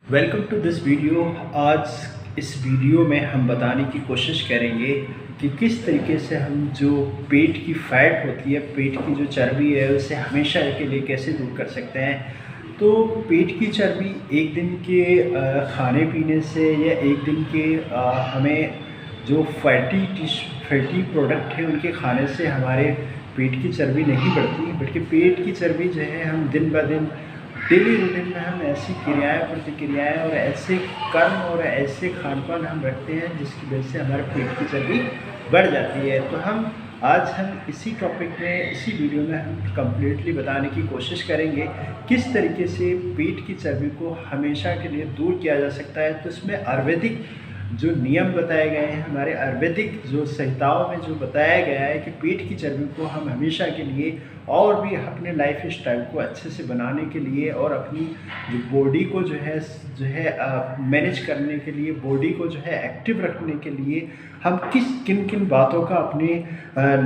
Welcome to this video. आज इस video में हम बताने की कोशिश करेंगे कि किस तरीके से हम जो पेट की फैट होती है, पेट की जो चर्बी है, उसे हमेशा के लिए कैसे दूर कर सकते हैं। तो पेट की चर्बी एक दिन के खाने पीने से या एक दिन के हमें जो फैटी प्रोडक्ट है उनके खाने से हमारे पेट की चर्बी नहीं बढ़ती, बल्कि पेट की चर्बी जो है हम दिन ब दिन डेली रूटीन में हम ऐसी क्रियाएं प्रतिक्रियाएं और ऐसे कर्म और ऐसे खान पान हम रखते हैं जिसकी वजह से हमारे पेट की चर्बी बढ़ जाती है। तो आज हम इसी टॉपिक में, इसी वीडियो में हम कम्प्लीटली बताने की कोशिश करेंगे किस तरीके से पेट की चर्बी को हमेशा के लिए दूर किया जा सकता है। तो इसमें आयुर्वेदिक जो नियम बताए गए हैं, हमारे आयुर्वेदिक जो संहिताओं में जो बताया गया है कि पेट की चर्बी को हम हमेशा के लिए और भी अपने लाइफ स्टाइल को अच्छे से बनाने के लिए और अपनी जो बॉडी को जो है मैनेज करने के लिए, बॉडी को जो है एक्टिव रखने के लिए हम किन किन बातों का अपनी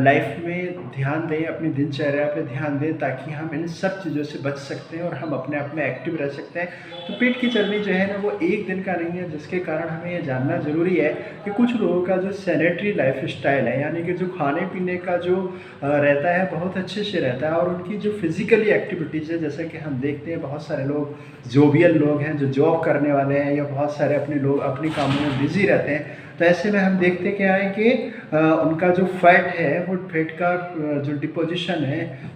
लाइफ में ध्यान दें, अपनी दिनचर्या पे ध्यान दें, ताकि हम इन सब चीज़ों से बच सकते हैं और हम अपने आप में एक्टिव रह सकते हैं। तो पेट की चर्बी जो है ना, वो एक दिन का नहीं है, जिसके कारण हमें ये जानना ज़रूरी है कि कुछ लोगों का जो सेडेंटरी लाइफ स्टाइल है, यानी कि जो खाने पीने का जो रहता है बहुत अच्छे से रहता है, और उनकी जो फिज़िकली एक्टिविटीज़ है, जैसे कि हम देखते हैं बहुत सारे लोग जोबियल लोग हैं जो जॉब करने वाले हैं, या बहुत सारे अपने लोग अपने कामों में बिज़ी रहते हैं। तो ऐसे में हम देखते क्या है कि उनका जो फैट है, वो फैट का जो डिपोजिशन है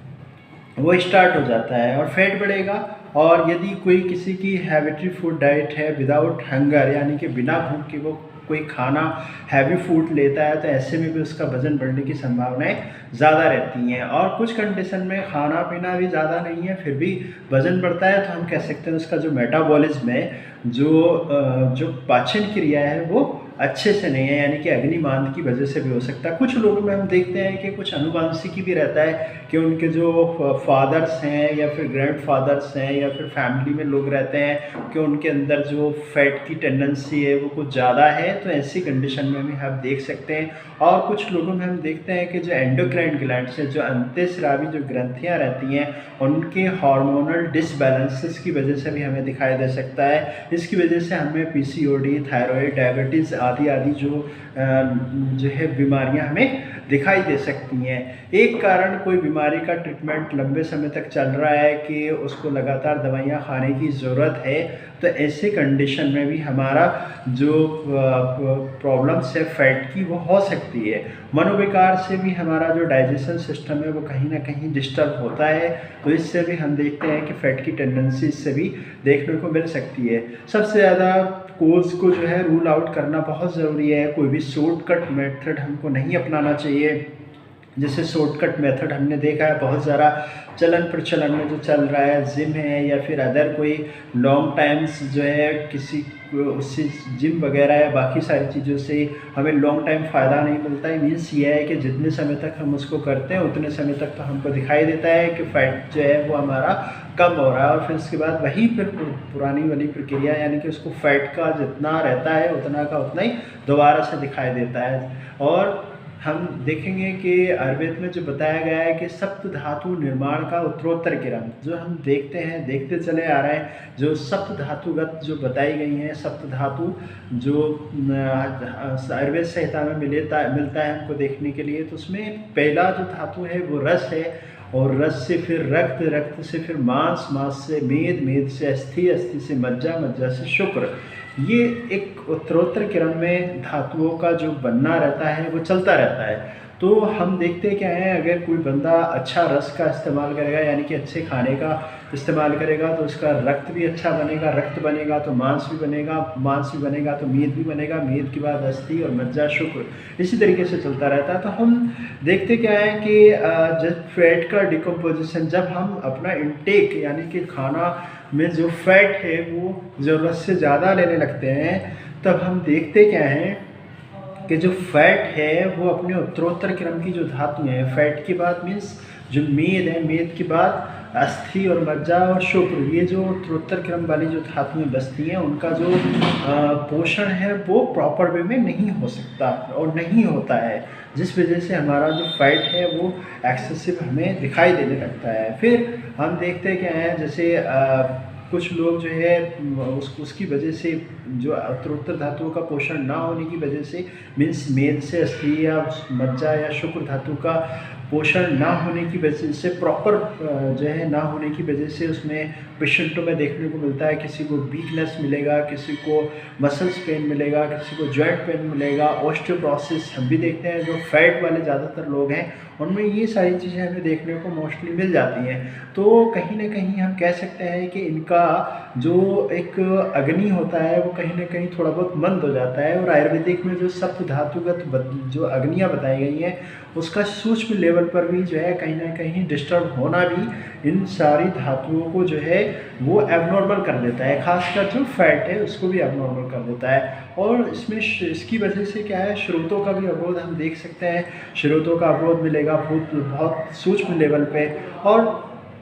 वो स्टार्ट हो जाता है और फैट बढ़ेगा। और यदि कोई किसी की हैबिटरी फूड डाइट है विदाउट हंगर, यानी कि बिना भूख के वो कोई खाना हैवी फूड लेता है, तो ऐसे में भी उसका वज़न बढ़ने की संभावनाएं ज़्यादा रहती हैं। और कुछ कंडीशन में खाना पीना भी ज़्यादा नहीं है, फिर भी वज़न बढ़ता है, तो हम कह सकते हैं उसका जो मेटाबॉलिज्म है, जो पाचन क्रिया है, वो अच्छे से नहीं है, यानी कि अग्निमांद की वजह से भी हो सकता है। कुछ लोगों में हम देखते हैं कि कुछ अनुवांशिकी भी रहता है कि उनके जो फादर्स हैं या फिर ग्रैंड फादर्स हैं या फिर फैमिली में लोग रहते हैं कि उनके अंदर जो फैट की टेंडेंसी है वो कुछ ज़्यादा है, तो ऐसी कंडीशन में भी हम देख सकते हैं। और कुछ लोगों में हम देखते हैं कि जो एंडोक्राइन ग्लैंड्स है, जो अंतःस्रावी जो ग्रंथियाँ रहती हैं, उनके हार्मोनल डिसबैलेंसेस की वजह से भी हमें दिखाई दे सकता है। इसकी वजह से हमें पीसीओडी, थायराइड, डायबिटीज़ आदि जो है बीमारियां हमें दिखाई दे सकती हैं। एक कारण कोई बीमारी का ट्रीटमेंट लंबे समय तक चल रहा है कि उसको लगातार दवाइयाँ खाने की ज़रूरत है, तो ऐसे कंडीशन में भी हमारा जो प्रॉब्लम्स है फैट की, वो हो सकती है। मनोविकार से भी हमारा जो डाइजेशन सिस्टम है वो कहीं ना कहीं डिस्टर्ब होता है, तो इससे भी हम देखते हैं कि फैट की टेंडेंसी इससे भी देखने को मिल सकती है। सबसे ज़्यादा कोर्स को जो है रूल आउट करना बहुत ज़रूरी है। कोई भी शॉर्टकट मेथड हमको नहीं अपनाना चाहिए। जैसे शॉर्टकट मेथड हमने देखा है बहुत ज़्यादा चलन प्रचलन में जो चल रहा है, जिम है या फिर अदर कोई लॉन्ग टाइम्स जो है, किसी उससे जिम वगैरह या बाकी सारी चीज़ों से हमें लॉन्ग टाइम फ़ायदा नहीं मिलता है। मीन्स ये है कि जितने समय तक हम उसको करते हैं उतने समय तक तो हमको दिखाई देता है कि फैट जो है वो हमारा कम हो रहा है, और फिर उसके बाद वही फिर पुरानी वाली प्रक्रिया, यानी कि उसको फैट का जितना रहता है उतना का उतना ही दोबारा से दिखाई देता है। और हम देखेंगे कि आयुर्वेद में जो बताया गया है कि सप्त धातु निर्माण का उत्तरोत्तर क्रम जो हम देखते हैं, देखते चले आ रहे हैं, जो सप्त धातुगत जो बताई गई हैं, सप्त धातु जो आयुर्वेद संहिता में मिलता है हमको देखने के लिए, तो उसमें पहला जो धातु है वो रस है, और रस से फिर रक्त, रक्त से फिर मांस, मांस से मेद, मेद से अस्थि, अस्थि से मज्जा, मज्जा से शुक्र। ये एक उत्तरोत्तर क्रम में धातुओं का जो बनना रहता है वो चलता रहता है। तो हम देखते क्या है, अगर कोई बंदा अच्छा रस का इस्तेमाल करेगा, यानी कि अच्छे खाने का इस्तेमाल करेगा, तो उसका रक्त भी अच्छा बनेगा, रक्त बनेगा तो मांस भी बनेगा, मांस भी बनेगा तो मेद भी बनेगा, मेद के बाद अस्थि और मज्जा शुक्र, इसी तरीके से चलता रहता है। तो हम देखते क्या है कि जब फैट का डिकम्पोजिशन, जब हम अपना इंटेक यानी कि खाना में जो फैट है वो ज़रूरत से ज़्यादा लेने लगते हैं, तब हम देखते क्या हैं कि जो फैट है वो अपने उत्तरोत्तर क्रम की जो धातु है, फैट के बाद मीन्स जो मेद है, मेद के बाद अस्थि और मज्जा और शुक्र, ये जो उत्तरोत्तर क्रम वाली जो धातुएं बसती हैं, उनका जो पोषण है वो प्रॉपर वे में नहीं हो सकता और नहीं होता है, जिस वजह से हमारा जो फैट है वो एक्सेसिव हमें दिखाई देने लगता है। फिर हम देखते क्या हैं, जैसे कुछ लोग जो है उसकी वजह से जो उत्तरोत्तर धातुओं का पोषण ना होने की वजह से, मीन्स मेद से स्त्री या मज्जा या शुक्र धातु का पोषण ना होने की वजह से, प्रॉपर जो है ना होने की वजह से उसमें पेशेंटों में देखने को मिलता है, किसी को वीकनेस मिलेगा, किसी को मसल्स पेन मिलेगा, किसी को जॉइंट पेन मिलेगा, ऑस्टियोपोरोसिस हम भी देखते हैं। जो फैट वाले ज़्यादातर लोग हैं उनमें ये सारी चीज़ें हमें देखने को मोस्टली मिल जाती हैं। तो कहीं ना कहीं हम कह सकते हैं कि इनका जो एक अग्नि होता है वो कहीं ना कहीं थोड़ा बहुत मंद हो जाता है। और आयुर्वेदिक में जो सप्त धातुगत जो अग्नियाँ बताई गई हैं उसका सूक्ष्म लेवल पर भी जो है कहीं ना कहीं डिस्टर्ब होना भी इन सारी धातुओं को जो है वो एबनॉर्मल कर देता है, खासकर जो फैट है उसको भी एबनॉर्मल कर देता है। और इसमें इसकी वजह से क्या है, स्रोतों का भी अवरोध हम देख सकते हैं, स्रोतों का अवरोध मिलेगा बहुत सूक्ष्म लेवल पे। और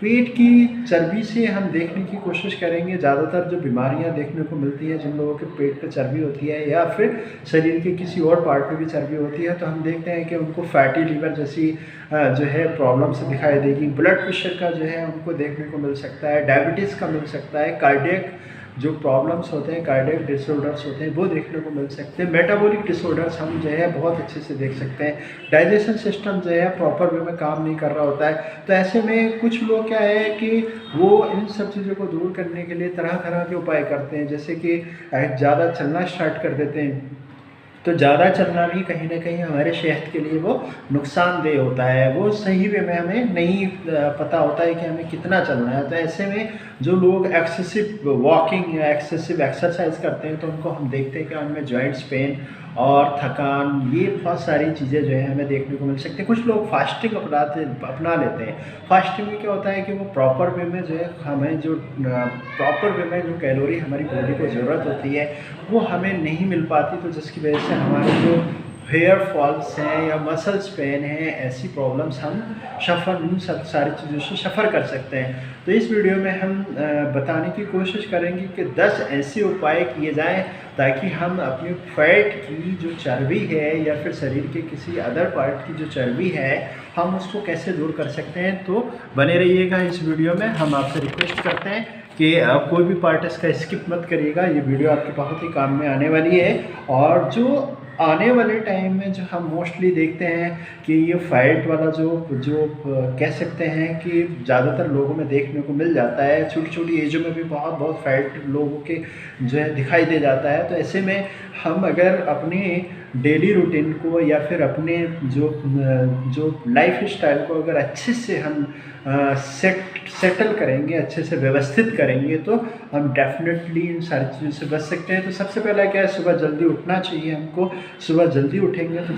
पेट की चर्बी से हम देखने की कोशिश करेंगे, ज़्यादातर जो बीमारियां देखने को मिलती हैं जिन लोगों के पेट पे चर्बी होती है या फिर शरीर के किसी और पार्ट पे भी चर्बी होती है, तो हम देखते हैं कि उनको फैटी लीवर जैसी जो है प्रॉब्लम से दिखाई देगी। ब्लड प्रेशर का जो है उनको देखने को मिल सकता है, डायबिटीज़ का मिल सकता है, कार्डियक जो प्रॉब्लम्स होते हैं, कार्डियक डिसऑर्डर्स होते हैं वो देखने को मिल सकते हैं। मेटाबॉलिक डिसऑर्डर्स हम जो है बहुत अच्छे से देख सकते हैं। डाइजेशन सिस्टम जो है प्रॉपर वे में काम नहीं कर रहा होता है। तो ऐसे में कुछ लोग क्या है कि वो इन सब चीज़ों को दूर करने के लिए तरह तरह के उपाय करते हैं, जैसे कि ज़्यादा चलना स्टार्ट कर देते हैं। तो ज़्यादा चलना भी कहीं ना कहीं हमारे सेहत के लिए वो नुकसानदेह होता है, वो सही वे में हमें नहीं पता होता है कि हमें कितना चलना है। तो ऐसे में जो लोग एक्सेसिव वॉकिंग या एक्सेसिव एक्सरसाइज करते हैं तो उनको हम देखते हैं कि उनमें जॉइंट्स पेन और थकान, ये बहुत सारी चीज़ें जो है हमें देखने को मिल सकती हैं। कुछ लोग फास्टिंग अपना लेते हैं। फास्टिंग में क्या होता है कि वो प्रॉपर वे में जो है हमें जो प्रॉपर वे में जो कैलोरी हमारी बॉडी को ज़रूरत होती है वो हमें नहीं मिल पाती, तो जिसकी वजह से हमारे जो हेयर फॉल्स हैं या मसल्स पेन हैं, ऐसी प्रॉब्लम्स हम इन सब सारी चीज़ों से सफ़र कर सकते हैं। तो इस वीडियो में हम बताने की कोशिश करेंगे कि 10 ऐसे उपाय किए जाएं ताकि हम अपनी फैट की जो चर्बी है या फिर शरीर के किसी अदर पार्ट की जो चर्बी है हम उसको कैसे दूर कर सकते हैं। तो बने रहिएगा इस वीडियो में। हम आपसे रिक्वेस्ट करते हैं कि आप कोई भी पार्ट इसका स्किप मत करिएगा, ये वीडियो आपके बहुत ही काम में आने वाली है। और जो आने वाले टाइम में जो हम मोस्टली देखते हैं कि ये फैट वाला जो कह सकते हैं कि ज़्यादातर लोगों में देखने को मिल जाता है, छोटी छोटी एजों में भी बहुत फैट लोगों के जो है दिखाई दे जाता है। तो ऐसे में हम अगर अपने डेली रूटीन को या फिर अपने जो लाइफ स्टाइल को अगर अच्छे से हम सेटल करेंगे, अच्छे से व्यवस्थित करेंगे, तो हम डेफिनेटली इन सारी चीज़ों से बच सकते हैं। तो सबसे पहला क्या है, सुबह जल्दी उठना चाहिए हमको। सुबह जल्दी उठेंगे तो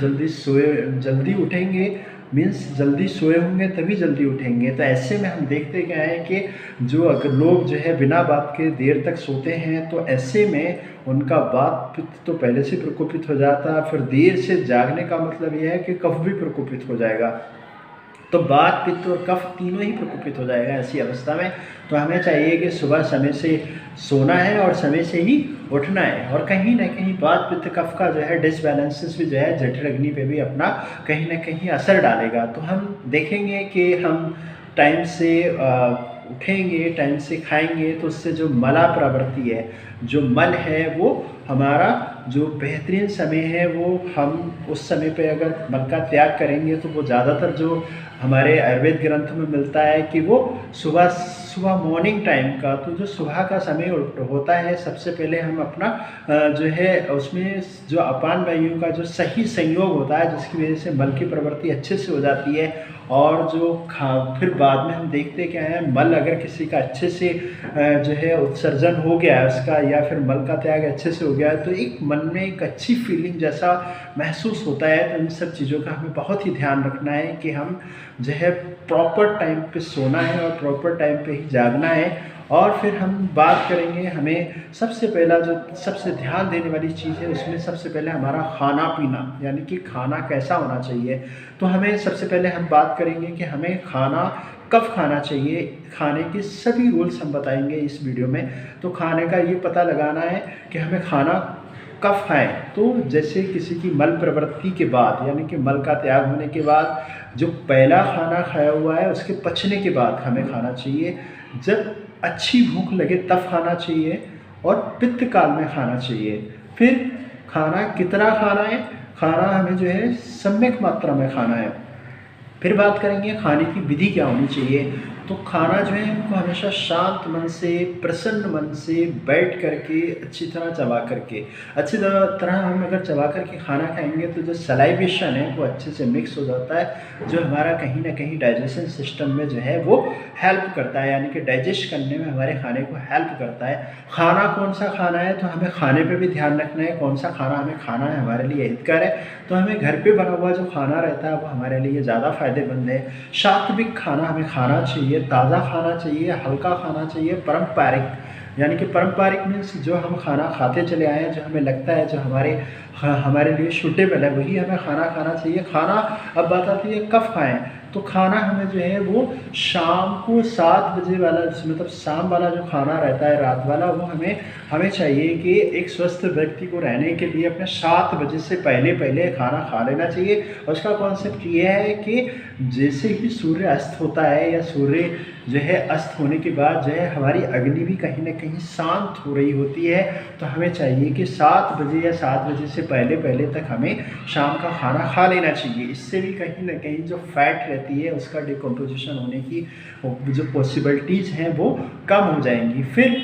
जल्दी उठेंगे मीन्स जल्दी सोए होंगे तभी जल्दी उठेंगे। तो ऐसे में हम देखते क्या है कि जो अगर लोग जो है बिना बात के देर तक सोते हैं तो ऐसे में उनका बात पित्त तो पहले से प्रकोपित हो जाता है, फिर देर से जागने का मतलब यह है कि कफ भी प्रकोपित हो जाएगा। तो बात, पित्त और कफ तीनों ही प्रकोपित हो जाएगा ऐसी अवस्था में। तो हमें चाहिए कि सुबह समय से सोना है और समय से ही उठना है। और कहीं ना कहीं बात, पित्त, कफ का जो है डिसबैलेंसेस भी जो है जठर अग्नि पे भी अपना कहीं ना कहीं असर डालेगा। तो हम देखेंगे कि हम टाइम से उठेंगे, टाइम से खाएंगे, तो उससे जो मला प्रवृत्ति है, जो मल है, वो हमारा जो बेहतरीन समय है वो हम उस समय पे अगर मल का त्याग करेंगे तो वो ज़्यादातर जो हमारे आयुर्वेद ग्रंथों में मिलता है कि वो सुबह मॉर्निंग टाइम का, तो जो सुबह का समय होता है, सबसे पहले हम अपना जो है उसमें जो अपान वायु का जो सही संयोग होता है जिसकी वजह से मल की प्रवृत्ति अच्छे से हो जाती है। और जो फिर बाद में हम देखते क्या है, मल अगर किसी का अच्छे से जो है उत्सर्जन हो गया है उसका, या फिर मल का त्याग अच्छे से हो गया है, तो एक मन में एक अच्छी फीलिंग जैसा महसूस होता है। तो इन सब चीज़ों का हमें बहुत ही ध्यान रखना है कि हम जो है प्रॉपर टाइम पे सोना है और प्रॉपर टाइम पे ही जागना है। और फिर हम बात करेंगे, हमें सबसे पहला जो सबसे ध्यान देने वाली चीज़ है उसमें सबसे पहले हमारा खाना पीना, यानी कि खाना कैसा होना चाहिए। तो हमें सबसे पहले हम बात करेंगे कि हमें खाना कब खाना चाहिए। खाने के सभी रूल्स हम बताएंगे इस वीडियो में। तो खाने का ये पता लगाना है कि हमें खाना कब खाएं। तो जैसे किसी की मल प्रवृत्ति के बाद, यानी कि मल का त्याग होने के बाद जो पहला खाना खाया हुआ है उसके पचने के बाद हमें खाना चाहिए। जब अच्छी भूख लगे तब खाना चाहिए और पित्त काल में खाना चाहिए। फिर खाना कितना खाना है, खाना हमें जो है सम्यक मात्रा में खाना है। फिर बात करेंगे खाने की विधि क्या होनी चाहिए। तो खाना जो है हमको हमेशा शांत मन से, प्रसन्न मन से बैठ करके अच्छी तरह चबा करके, अच्छी तरह हम अगर चबा करके खाना खाएंगे तो जो सलाइवेशन है वो अच्छे से मिक्स हो जाता है, जो हमारा कहीं ना कहीं डाइजेशन सिस्टम में जो है वो हेल्प करता है, यानी कि डाइजेस्ट करने में हमारे खाने को हेल्प करता है। खाना कौन सा खाना है, तो हमें खाने पे भी ध्यान रखना है, कौन सा खाना हमें खाना है हमारे लिए हितकर है। तो हमें घर पे बना हुआ जो खाना रहता है वो हमारे लिए ज़्यादा फायदेमंद है। सात्विक खाना हमें खाना चाहिए, ताज़ा खाना चाहिए, हल्का खाना चाहिए, पारंपरिक, यानी कि पारंपरिक मीन्स जो हम खाना खाते चले आए हैं, जो हमें लगता है जो हमारे लिए सूटेबल है वही हमें खाना खाना चाहिए। खाना अब बात आती है कब खाएं, तो खाना हमें जो है वो शाम को 7 बजे वाला, मतलब शाम वाला जो खाना रहता है रात वाला, वो हमें चाहिए कि एक स्वस्थ व्यक्ति को रहने के लिए अपने 7 बजे से पहले खाना खा लेना चाहिए। और उसका कॉन्सेप्ट ये है कि जैसे ही सूर्य अस्त होता है या सूर्य जो है अस्त होने के बाद जो है हमारी अग्नि भी कहीं ना कहीं शांत हो रही होती है, तो हमें चाहिए कि 7 बजे या 7 बजे से पहले तक हमें शाम का खाना खा लेना चाहिए। इससे भी कहीं ना कहीं जो फैट रहती है उसका डिकम्पोजिशन होने की जो पॉसिबिलिटीज़ हैं वो कम हो जाएंगी। फिर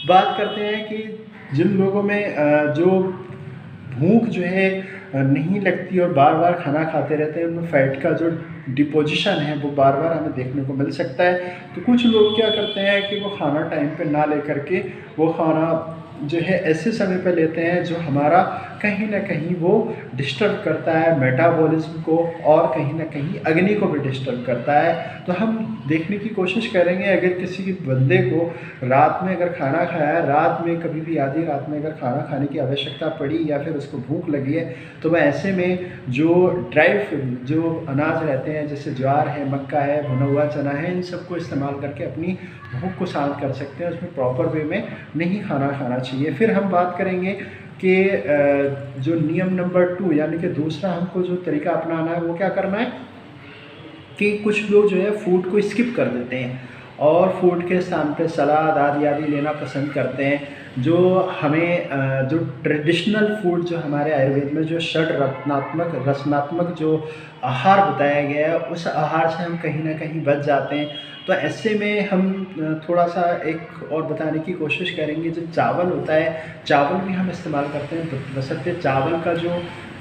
बात करते हैं कि जिन लोगों में जो भूख जो है नहीं लगती और बार बार खाना खाते रहते हैं, उनमें फ़ैट का जो डिपोजिशन है वो बार बार हमें देखने को मिल सकता है। तो कुछ लोग क्या करते हैं कि वो खाना टाइम पे ना लेकर के वो खाना जो है ऐसे समय पे लेते हैं जो हमारा कहीं ना कहीं वो डिस्टर्ब करता है मेटाबॉलिज्म को, और कहीं ना कहीं अग्नि को भी डिस्टर्ब करता है। तो हम देखने की कोशिश करेंगे, अगर किसी बंदे को रात में अगर खाना खाया, रात में कभी भी आधी रात में अगर खाना खाने की आवश्यकता पड़ी या फिर उसको भूख लगी है, तो वह ऐसे में जो जो अनाज रहते हैं जैसे ज्वार है, मक्का है, भुना हुआ चना है, इन सबको इस्तेमाल करके अपनी भूख को शांत कर सकते हैं। उसमें प्रॉपर वे में नहीं खाना खाना चाहिए। फिर हम बात करेंगे कि जो नियम नंबर 2, यानी कि दूसरा हमको जो तरीका अपनाना है वो क्या करना है कि कुछ लोग जो है फूड को स्किप कर देते हैं और फूड के स्थान पे सलाद आदि लेना पसंद करते हैं। जो हमें जो ट्रेडिशनल फूड जो हमारे आयुर्वेद में जो रसनात्मक जो आहार बताया गया है, उस आहार से हम कहीं ना कहीं बच जाते हैं। तो ऐसे में हम थोड़ा सा एक और बताने की कोशिश करेंगे, जो चावल होता है, चावल भी हम इस्तेमाल करते हैं। बशर्ते चावल का जो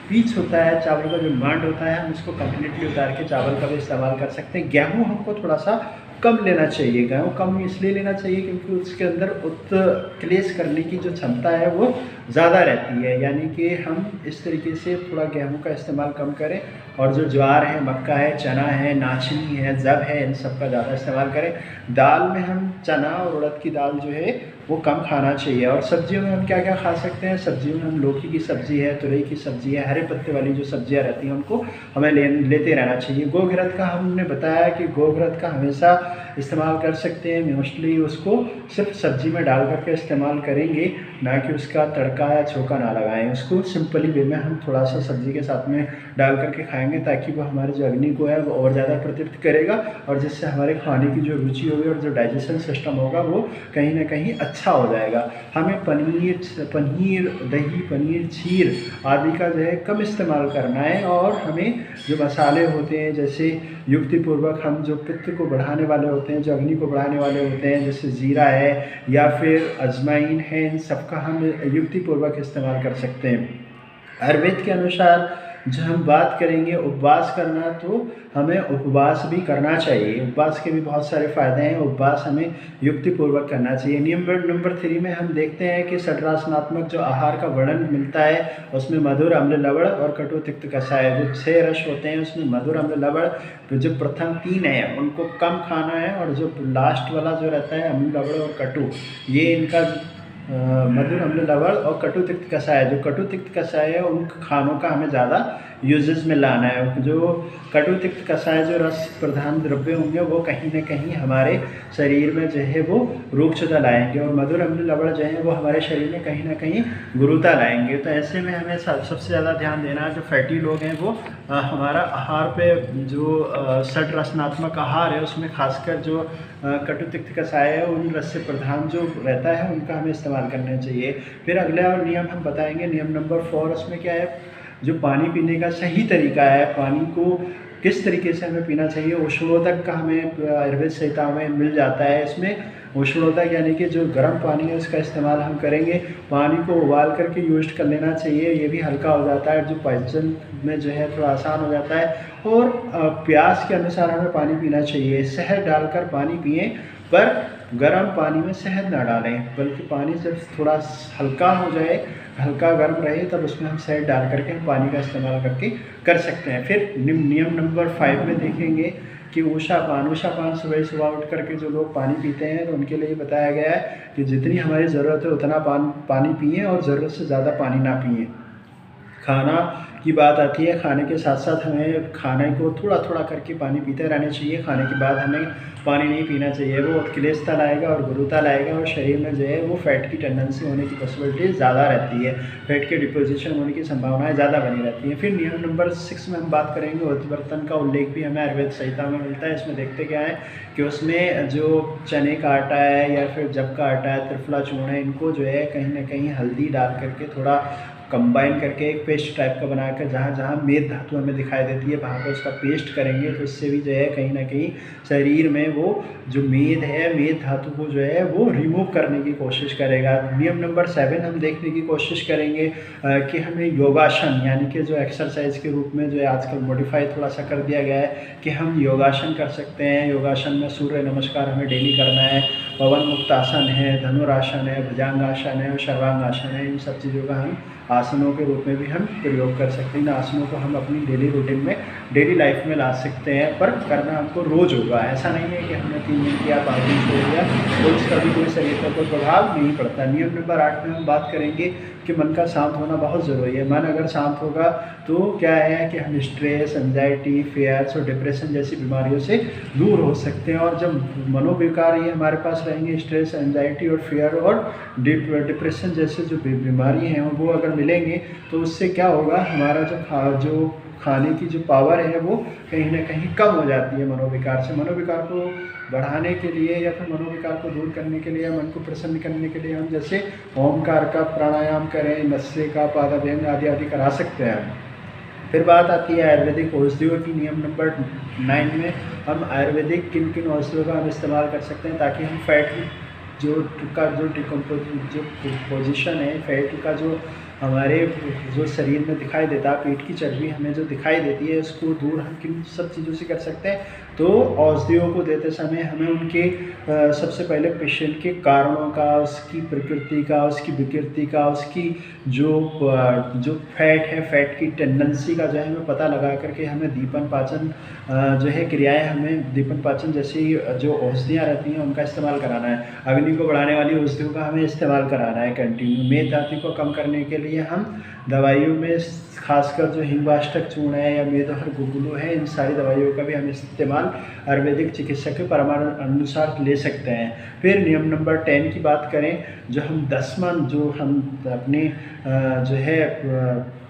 पीच होता है, चावल का जो मांड होता है, हम उसको कम्प्लीटली उतार के चावल का भी इस्तेमाल कर सकते हैं। गेहूँ हमको थोड़ा सा कम लेना चाहिए। गेहूँ कम इसलिए लेना चाहिए क्योंकि उसके अंदर उत्क्लेश करने की जो क्षमता है वो ज़्यादा रहती है, यानी कि हम इस तरीके से थोड़ा गेहूँ का इस्तेमाल कम करें और जो ज्वार है, मक्का है, चना है, नाचनी है, जव है, इन सब का ज़्यादा इस्तेमाल करें। दाल में हम चना और उड़द की दाल जो है वो कम खाना चाहिए। और सब्जियों में हम क्या क्या खा सकते हैं, सब्जियों में हम लौकी की सब्ज़ी है, तुरई की सब्ज़ी है, हरे पत्ते वाली जो सब्जियां रहती हैं उनको हमें लेते रहना चाहिए। गोघृत का हमने बताया कि गोघृत का हमेशा इस्तेमाल कर सकते हैं। मोस्टली उसको सिर्फ सब्ज़ी में डाल करके इस्तेमाल करेंगे, ना कि उसका तड़का या छोंका ना लगाएं। उसको सिंपली वे में हम थोड़ा सा सब्ज़ी के साथ में डाल करके खाएंगे, ताकि वो हमारे जो अग्नि को है वो और ज़्यादा प्रतृप्त करेगा और जिससे हमारे खाने की जो रुचि होगी और जो डाइजेशन सिस्टम होगा वो कहीं ना कहीं अच्छा हो जाएगा। हमें पनीर, दही, पनीर, खीर आदि का जो है कम इस्तेमाल करना है। और हमें जो मसाले होते हैं, जैसे युक्तिपूर्वक हम जो पित्त को बढ़ाने वाले होते हैं, जो अग्नि को बढ़ाने वाले होते हैं, जैसे जीरा है या फिर अजवाइन है, इन सब का हम युक्तिपूर्वक इस्तेमाल कर सकते हैं। आयुर्वेद के अनुसार जो हम बात करेंगे उपवास करना, तो हमें उपवास भी करना चाहिए। उपवास के भी बहुत सारे फ़ायदे हैं। उपवास हमें युक्तिपूर्वक करना चाहिए। नियम नंबर 3 में हम देखते हैं कि षड्रसात्मक जो आहार का वर्णन मिलता है, उसमें मधुर, अम्ल, लवण और कटु, तिक्त, कषाय, जो 6 रस होते हैं उसमें मधुर, अम्ल, लवण, जो प्रथम 3 है उनको कम खाना है, और जो लास्ट वाला जो रहता है अम्ल, लवण और कटु, ये इनका मधुर, अम्ल, लवण और कटु, तिक्त, कषाय, जो कटु, तिक्त, कषाय है उन खानों का हमें ज़्यादा यूजेस में लाना है। जो कटु, तिक्त, कषाय जो रस प्रधान द्रव्य होंगे वो कहीं ना कहीं हमारे शरीर में जो है वो रूक्षता लाएंगे, और मधुर, अम्ल, लवण जो है वो हमारे शरीर में कहीं ना कहीं गुरुता लाएंगे। तो ऐसे में हमें सबसे ज़्यादा ध्यान देना है, जो फैटी लोग हैं वो हमारा आहार पे जो षड रसनात्मक आहार है उसमें खासकर जो कटु तिक्त कषाय है, उन रस से प्रधान जो रहता है उनका हमें इस्तेमाल करना चाहिए। फिर अगला नियम हम बताएंगे, नियम नंबर 4, उसमें क्या है, जो पानी पीने का सही तरीका है, पानी को किस तरीके से हमें पीना चाहिए। उष्णोदक का हमें आयुर्वेद संहिता में मिल जाता है। इसमें उष्णोदक यानी कि जो गर्म पानी है उसका इस्तेमाल हम करेंगे। पानी को उबाल करके यूज कर लेना चाहिए, ये भी हल्का हो जाता है, जो पाचन में जो है थोड़ा आसान हो जाता है। और प्यास के अनुसार हमें पानी पीना चाहिए। शहद डालकर पानी पिएं, पर गर्म पानी में शहद ना डालें, बल्कि पानी जब थोड़ा हल्का हो जाए, हल्का गर्म रहे, तब उसमें हम शहद डाल करके हम पानी का इस्तेमाल करके कर सकते हैं। फिर नियम नंबर 5 में देखेंगे कि ऊषापान सुबह सुबह उठ करके जो लोग पानी पीते हैं तो उनके लिए बताया गया है कि जितनी हमारी ज़रूरत है उतना पानी पिएं और ज़रूरत से ज़्यादा पानी ना पिएं। खाना की बात आती है, खाने के साथ साथ हमें खाने को थोड़ा थोड़ा करके पानी पीते रहना चाहिए। खाने के बाद हमें पानी नहीं पीना चाहिए, वो क्लेशता लाएगा और गुरुता लाएगा और शरीर में जो है वो फैट की टेंडेंसी होने की पॉसिबिलिटी ज़्यादा रहती है, फैट के डिपोजिशन होने की संभावनाएं ज़्यादा बनी रहती हैं। फिर नियम नंबर 6 में हम बात करेंगे, उत्वर्तन का उल्लेख भी हमें आयुर्वेद संहिता में मिलता है। इसमें देखते क्या है कि उसमें जो चने का आटा है या फिर जब का आटा है, त्रिफला चूर्ण है, इनको जो है कहीं ना कहीं हल्दी डाल करके थोड़ा कंबाइन करके एक पेस्ट टाइप का बनाकर जहाँ जहाँ मेद धातु हमें दिखाई देती है वहाँ पर उसका पेस्ट करेंगे, तो इससे भी जो है कहीं ना कहीं शरीर में वो जो मेद है, मेद धातु को जो है वो रिमूव करने की कोशिश करेगा। नियम नंबर 7 हम देखने की कोशिश करेंगे कि हमें योगासन यानी कि जो एक्सरसाइज के रूप में जो है आजकल मॉडिफाई थोड़ा सा कर दिया गया है कि हम योगासन कर सकते हैं। योगासन में सूर्य नमस्कार हमें डेली करना है, पवन मुक्त आसन है, धनुरासन है, भुजंगासन है और सर्वांगासन है। इन सब चीज़ों का हम आसनों के रूप में भी हम प्रयोग कर सकते हैं। इन आसनों को हम अपनी डेली रूटीन में, डेली लाइफ में ला सकते हैं, पर करना हमको रोज़ होगा। ऐसा नहीं है कि हमने 3 दिन किया, 5 दिन छोड़ दिया तो उसका भी कोई शरीर पर कोई प्रभाव नहीं पड़ता। नियम नंबर 8 में हम बात करेंगे कि मन का शांत होना बहुत ज़रूरी है। मन अगर शांत होगा तो क्या है कि हम स्ट्रेस, एंजाइटी, फेयर्स और डिप्रेशन जैसी बीमारियों से दूर हो सकते हैं। और जब मनोविकार ये हमारे पास रहेंगे, स्ट्रेस, एंजाइटी और फेयर और डिप्रेशन जैसे जो बीमारी हैं वो अगर मिलेंगे तो उससे क्या होगा, हमारा जो खाने की जो पावर है वो कहीं ना कहीं कम हो जाती है मनोविकार से। मनोविकार को बढ़ाने के लिए या फिर मनोविकार को दूर करने के लिए, मन को प्रसन्न करने के लिए हम जैसे ओमकार का प्राणायाम करें, नस्ये का, पादाभ्यंग आदि आदि करा सकते हैं। फिर बात आती है आयुर्वेदिक औषधियों की। नियम नंबर 9 में हम आयुर्वेदिक किन किन औषधियों का हम इस्तेमाल कर सकते हैं ताकि हम फैट जो पोजीशन है, फैट का जो हमारे जो शरीर में दिखाई देता है, पेट की चर्बी हमें जो दिखाई देती है, उसको दूर हम किन सब चीज़ों से कर सकते हैं। तो औषधियों को देते समय हमें उनके सबसे पहले पेशेंट के कारणों का, उसकी प्रकृति का, उसकी विकृति का, उसकी जो फैट है, फैट की टेंडेंसी का जो है हमें पता लगा करके हमें दीपन पाचन जो है क्रियाएं, हमें दीपन पाचन जैसी जो औषधियाँ रहती हैं उनका इस्तेमाल कराना है। अग्नि को बढ़ाने वाली औषधियों का हमें इस्तेमाल कराना है कंटिन्यू। मेद धातु को कम करने के लिए हम दवाइयों में खासकर जो हिंगवाष्टक चूर्ण है या मेदोहर गुगुलू है, इन सारी दवाइयों का भी हम इस्तेमाल आयुर्वेदिक चिकित्सक के परामर्श अनुसार ले सकते हैं। फिर नियम नंबर 10 की बात करें, जो हम 10 जो हम अपने जो है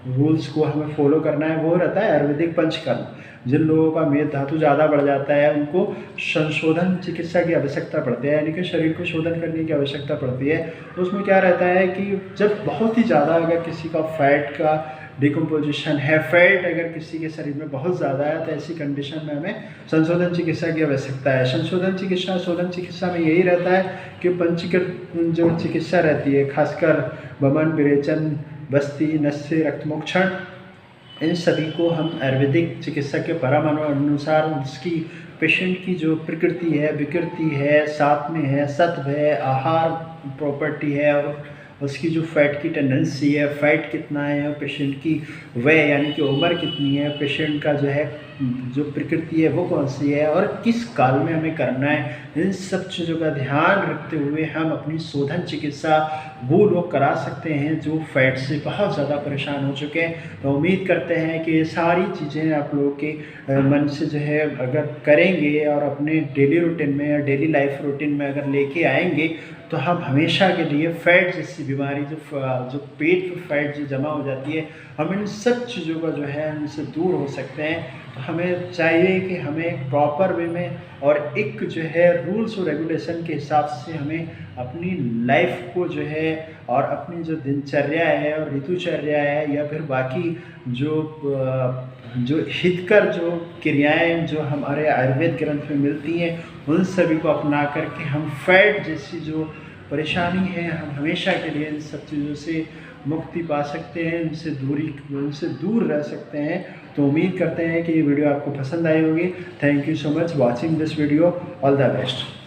रूल्स को हमें फॉलो करना है वो रहता है आयुर्वेदिक पंचकर्म। जिन लोगों का मेद धातु ज़्यादा बढ़ जाता है उनको संशोधन चिकित्सा की आवश्यकता पड़ती है, यानी कि शरीर को शोधन करने की आवश्यकता पड़ती है। तो उसमें क्या रहता है कि जब बहुत ही ज़्यादा अगर किसी का फैट का डिकम्पोजिशन है, फैट अगर किसी के शरीर में बहुत ज़्यादा है, तो ऐसी कंडीशन में हमें संशोधन चिकित्सा की आवश्यकता है। संशोधन चिकित्सा, शोधन चिकित्सा में यही रहता है कि पंचीकृत जो चिकित्सा रहती है, खासकर वमन, विरेचन, बस्ती, नस्य, रक्तमोक्षण, इन सभी को हम आयुर्वेदिक चिकित्सा के परामर्श अनुसार उसकी पेशेंट की जो प्रकृति है, विकृति है, साथ में है सत्व है, आहार प्रॉपर्टी है और उसकी जो फैट की टेंडेंसी है, फैट कितना है और पेशेंट की वय यानी कि उम्र कितनी है, पेशेंट का जो है जो प्रकृति है वो कौन सी है और किस काल में हमें करना है, इन सब चीज़ों का ध्यान रखते हुए हम अपनी शोधन चिकित्सा वो लोग करा सकते हैं जो फैट से बहुत ज़्यादा परेशान हो चुके हैं। तो उम्मीद करते हैं कि ये सारी चीज़ें आप लोगों के मन से जो है अगर करेंगे और अपने डेली रूटीन में या डेली लाइफ रूटीन में अगर लेके आएंगे तो हम हमेशा के लिए फैट जैसी बीमारी जो पेट में फैट जो जमा हो जाती है, हम इन सब चीज़ों का जो है इनसे दूर हो सकते हैं। तो हमें चाहिए कि हमें प्रॉपर वे में और एक जो है रूल्स और रेगुलेशन के हिसाब से हमें अपनी लाइफ को जो है और अपनी जो दिनचर्या है और ऋतुचर्या है या फिर बाकी जो हितकर जो क्रियाएं जो हमारे आयुर्वेद ग्रंथ में मिलती हैं उन सभी को अपना करके हम फैट जैसी जो परेशानी है हम हमेशा के लिए इन सब चीज़ों से मुक्ति पा सकते हैं, उनसे दूर रह सकते हैं। तो उम्मीद करते हैं कि ये वीडियो आपको पसंद आई होगी। Thank you so much watching this video. All the best.